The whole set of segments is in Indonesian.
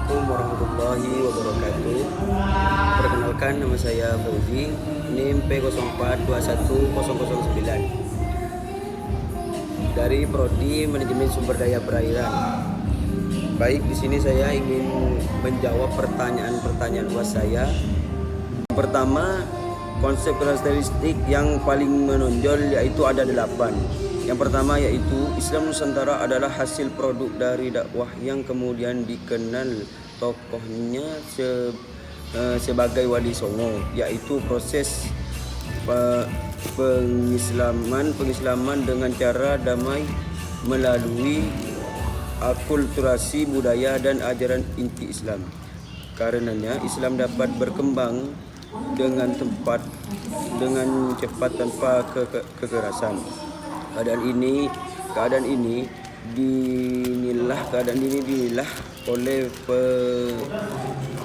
Assalamualaikum warahmatullahi wabarakatuh. Perkenalkan, nama saya Fauzi, NIM P04210009 dari Prodi Manajemen Sumber Daya Perairan. Baik, di sini saya ingin menjawab pertanyaan-pertanyaan luas saya. Yang pertama, konsep karakteristik yang paling menonjol yaitu ada 8. Yang pertama yaitu Islam Nusantara adalah hasil produk dari dakwah yang kemudian dikenal tokohnya sebagai Wali Songo, yaitu proses pengislaman dengan cara damai melalui akulturasi budaya dan ajaran inti Islam. Karenanya Islam dapat berkembang dengan cepat tanpa kekerasan. Keadaan ini dinilai oleh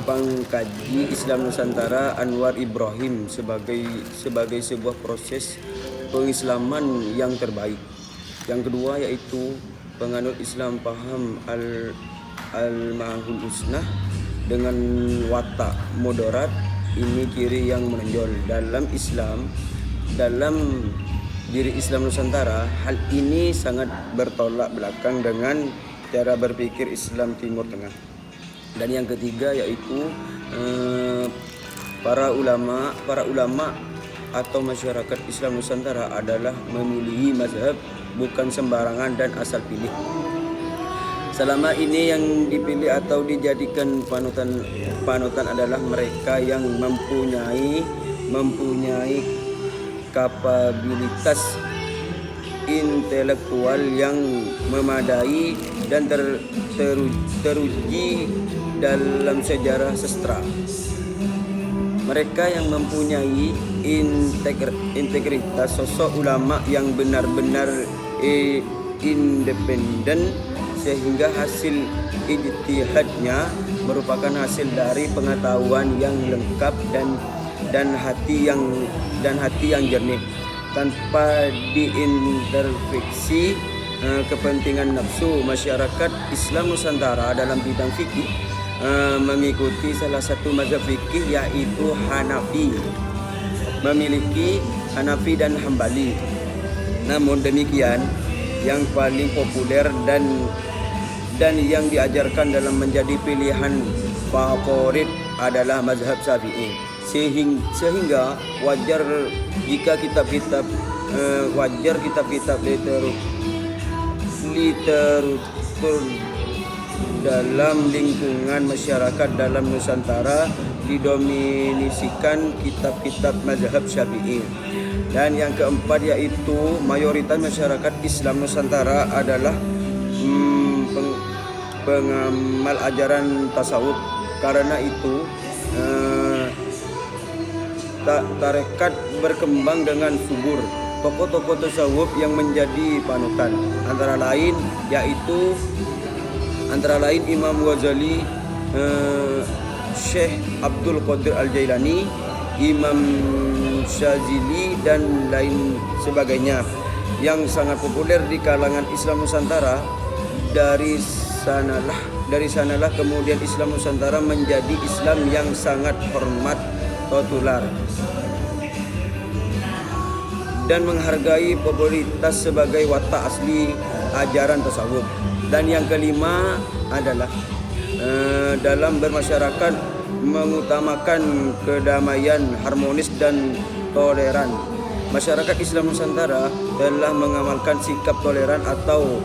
pengkaji Islam Nusantara Anwar Ibrahim sebagai sebuah proses pengislaman yang terbaik. Yang kedua yaitu penganut Islam paham al-ma'hul husnah dengan watak moderat. Ini ciri yang menonjol dalam diri Islam Nusantara. Hal ini sangat bertolak belakang dengan cara berpikir Islam Timur Tengah. Dan yang ketiga yaitu para ulama atau masyarakat Islam Nusantara adalah memilih mazhab bukan sembarangan dan asal pilih. Selama ini yang dipilih atau dijadikan panutan adalah mereka yang mempunyai kapabilitas intelektual yang memadai dan teruji dalam sejarah sastra. Mereka yang mempunyai integritas, sosok ulama yang benar-benar independen sehingga hasil ijtihadnya merupakan hasil dari pengetahuan yang lengkap dan hati yang jernih, tanpa diintervensi kepentingan nafsu. Masyarakat Islam Nusantara dalam bidang fikih mengikuti salah satu mazhab fikih yaitu Hanafi, memiliki Hanafi dan Hambali. Namun demikian, yang paling populer dan yang diajarkan dalam menjadi pilihan favorit adalah mazhab Syafi'i. Sehingga wajar kitab-kitab literatur dalam lingkungan masyarakat dalam Nusantara didominasikan kitab-kitab mazhab Syafi'i. Dan yang keempat yaitu mayoritas masyarakat Islam Nusantara adalah pengamal ajaran tasawuf. Karena itu tarekat berkembang dengan subur. Tokoh-tokoh tasawuf yang menjadi panutan antara lain Imam Ghazali, Syekh Abdul Qadir Al-Jailani, Imam Syazili dan lain sebagainya yang sangat populer di kalangan Islam Nusantara. Dari sanalah kemudian Islam Nusantara menjadi Islam yang sangat hormat, populer dan menghargai popularitas sebagai watak asli ajaran tasawuf. Dan yang kelima adalah dalam bermasyarakat mengutamakan kedamaian, harmonis dan toleran. Masyarakat Islam Nusantara telah mengamalkan sikap toleran atau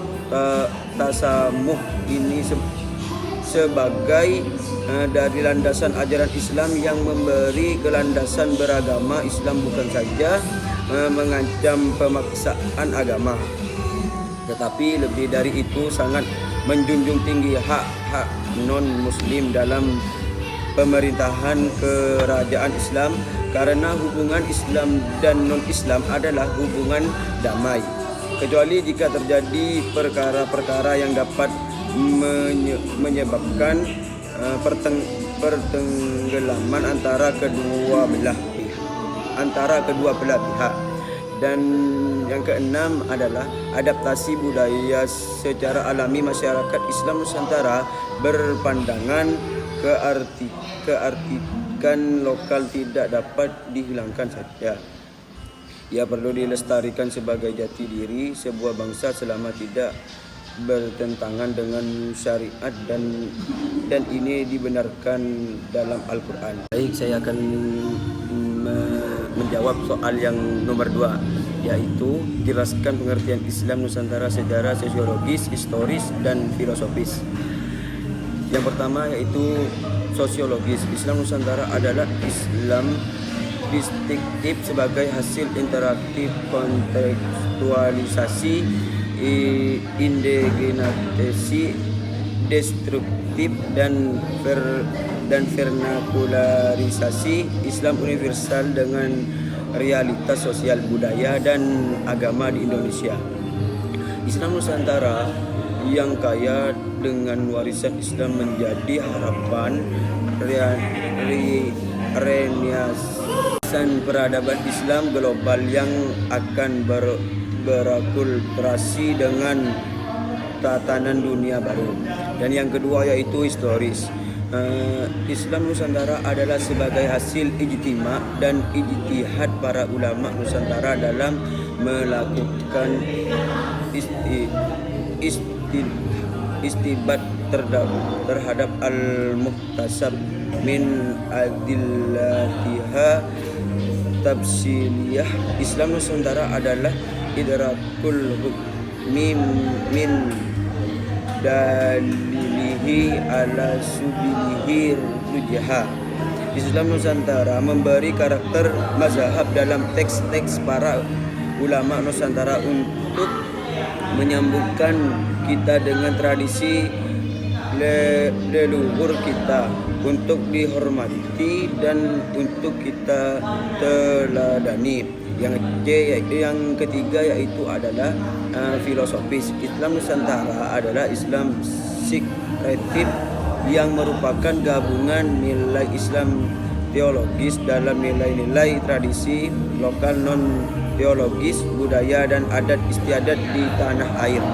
tasamuh ini sebagai dari landasan ajaran Islam yang memberi kelandasan beragama Islam, bukan saja mengancam pemaksaan agama, tetapi lebih dari itu sangat menjunjung tinggi hak-hak non-muslim dalam pemerintahan kerajaan Islam, karena hubungan Islam dan non-Islam adalah hubungan damai, kecuali jika terjadi perkara-perkara yang dapat menyebabkan pertenggelaman antara kedua belah pihak. Dan yang keenam adalah adaptasi budaya secara alami. Masyarakat Islam Nusantara berpandangan keartikan lokal tidak dapat dihilangkan saja. Ia perlu dilestarikan sebagai jati diri sebuah bangsa selama tidak bertentangan dengan syariat dan ini dibenarkan dalam Al-Quran. Baik, saya akan menjawab soal yang nomor 2, yaitu jelaskan pengertian Islam Nusantara secara sosiologis, historis, dan filosofis. Yang pertama yaitu sosiologis. Islam Nusantara adalah Islam distinktif sebagai hasil interaktif kontekstualisasi, indigenisasi, destruktif, dan vernakularisasi. Islam universal dengan realitas sosial, budaya, dan agama di Indonesia. Islam Nusantara yang kaya dengan warisan Islam menjadi harapan renaissance peradaban Islam global yang akan berakulturasi dengan tatanan dunia baru. Dan yang kedua yaitu historis. Islam Nusantara adalah sebagai hasil ijtima dan ijtihad para ulama Nusantara dalam melakukan istibat terhadap al-muhtasab min adillatiha tafsiliyah. Islam Nusantara adalah idrakul hukmi min dalilihi ala subilihi rujha. Islam Nusantara memberi karakter mazhab dalam teks-teks para ulama Nusantara untuk menyambungkan kita dengan tradisi leluhur kita, untuk dihormati dan untuk kita teladani. Yang ketiga yaitu adalah filosofis. Islam Nusantara adalah Islam sikretif yang merupakan gabungan nilai Islam teologis dalam nilai-nilai tradisi lokal, non teologis, budaya, dan adat istiadat di tanah air.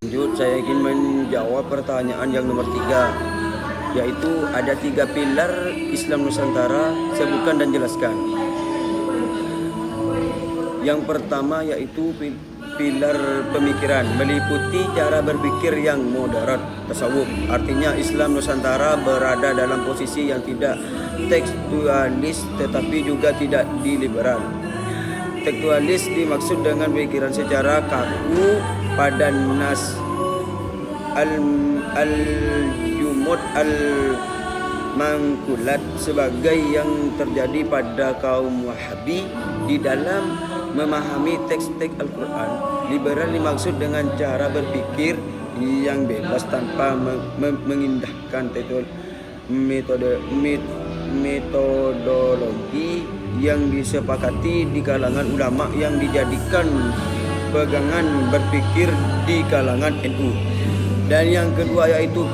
Lanjut, saya ingin menjawab pertanyaan yang nomor 3, yaitu ada 3 pilar Islam Nusantara, sebutkan dan jelaskan. Yang pertama yaitu pilar pemikiran, meliputi cara berpikir yang moderat, tasawuf. Artinya Islam Nusantara berada dalam posisi yang tidak tekstualis tetapi juga tidak liberal. Tekstualis dimaksud dengan pikiran secara kaku pada nas al-jumud al-mangkulat sebagai yang terjadi pada kaum Wahabi di dalam memahami teks-teks Al-Quran. Liberal dimaksud dengan cara berpikir yang bebas tanpa mengindahkan metodologi yang disepakati di kalangan ulama yang dijadikan pegangan berpikir di kalangan NU. Dan yang kedua yaitu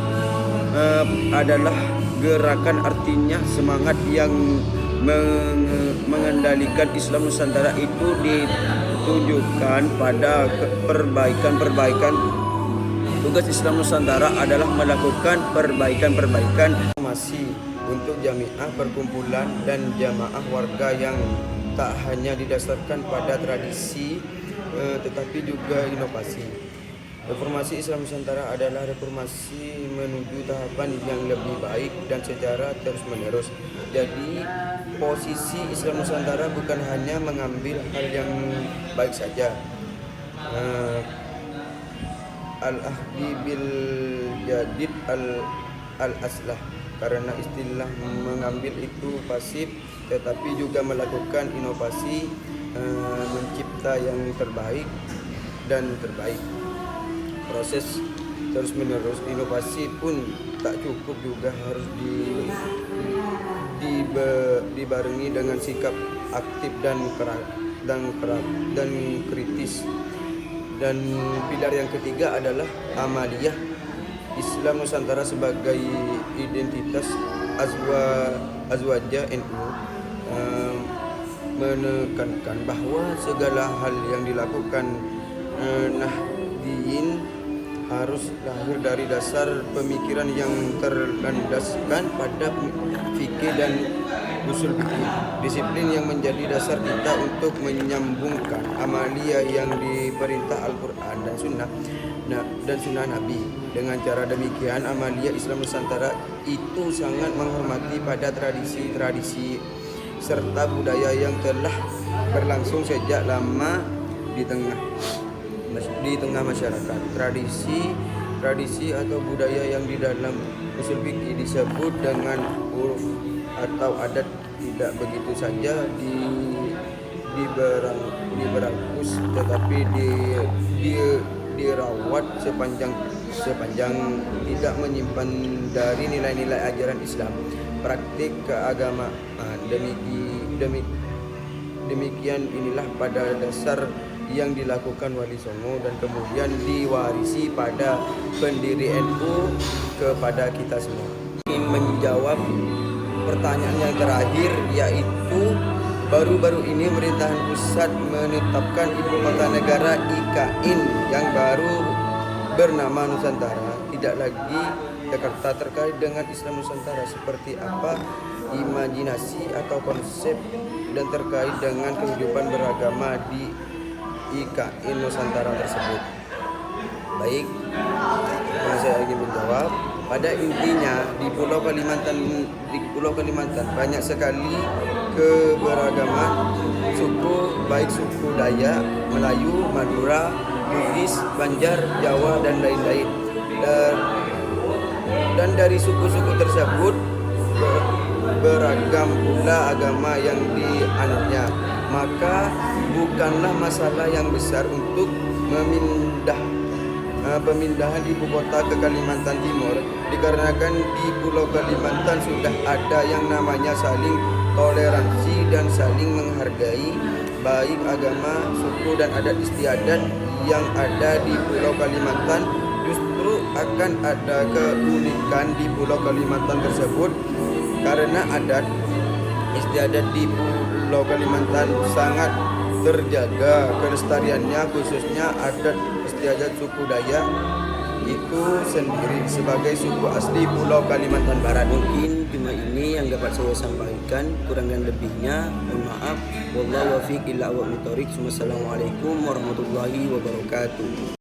adalah gerakan, artinya semangat yang mengendalikan Islam Nusantara itu ditujukan pada perbaikan. Tugas Islam Nusantara adalah melakukan perbaikan masih untuk jamiah, perkumpulan, dan jamaah warga yang tak hanya didasarkan pada tradisi tetapi juga inovasi. Reformasi Islam Nusantara adalah reformasi menuju tahapan yang lebih baik dan secara terus-menerus. Jadi posisi Islam Nusantara bukan hanya mengambil hal yang baik saja, al-ahdi bil jadid al-aslah, karena istilah mengambil itu pasif, tetapi juga melakukan inovasi, mencipta yang terbaik dan terbaik. Proses terus-menerus inovasi pun tak cukup, juga harus dibarengi dengan sikap aktif dan kritis. Dan pilar yang ketiga adalah amaliyah. Islam Nusantara sebagai identitas azwajah NU menekankan bahwa segala hal yang dilakukan Nahdliyin harus lahir dari dasar pemikiran yang terlandaskan pada fikih dan usul fikih, disiplin yang menjadi dasar kita untuk menyambungkan amalia yang diperintah Al-Quran dan sunnah Nabi. Dengan cara demikian, amalia Islam Nusantara itu sangat menghormati pada tradisi-tradisi serta budaya yang telah berlangsung sejak lama di tengah masyarakat. Tradisi atau budaya yang di dalam usul fikih disebut dengan uruf atau adat tidak begitu saja diberangus, tetapi dirawat sepanjang tidak menyimpan dari nilai-nilai ajaran Islam, praktik keagamaan. Demikian inilah pada dasar yang dilakukan Wali Songo dan kemudian diwarisi pada pendiri NU kepada kita semua. Ingin menjawab pertanyaan yang terakhir, yaitu baru-baru ini pemerintahan pusat menetapkan ibu kota negara IKN yang baru bernama Nusantara. Tidak lagi Jakarta. Terkait dengan Islam Nusantara seperti apa imajinasi atau konsep dan terkait dengan kehidupan beragama di IKN Nusantara tersebut. Baik, saya ingin menjawab. Pada intinya di Pulau Kalimantan banyak sekali keberagaman suku, baik suku Dayak, Melayu, Madura, Bugis, Banjar, Jawa dan lain-lain. Dan dari suku-suku tersebut beragam pula agama yang dianutnya. Maka bukanlah masalah yang besar untuk pemindahan ibu kota ke Kalimantan Timur, dikarenakan di Pulau Kalimantan sudah ada yang namanya saling toleransi dan saling menghargai, baik agama, suku dan adat istiadat yang ada di Pulau Kalimantan. Justru akan ada keunikan di Pulau Kalimantan tersebut karena adat istiadat di Pulau Kalimantan sangat terjaga kelestariannya, khususnya adat istiadat suku Dayak itu sendiri sebagai suku asli Pulau Kalimantan Barat. Mungkin cuma ini yang dapat saya sampaikan, kurang dan lebihnya mohon maaf. Wallahu waufiq illa wa bittaufiq. Wassalamualaikum warahmatullahi wabarakatuh.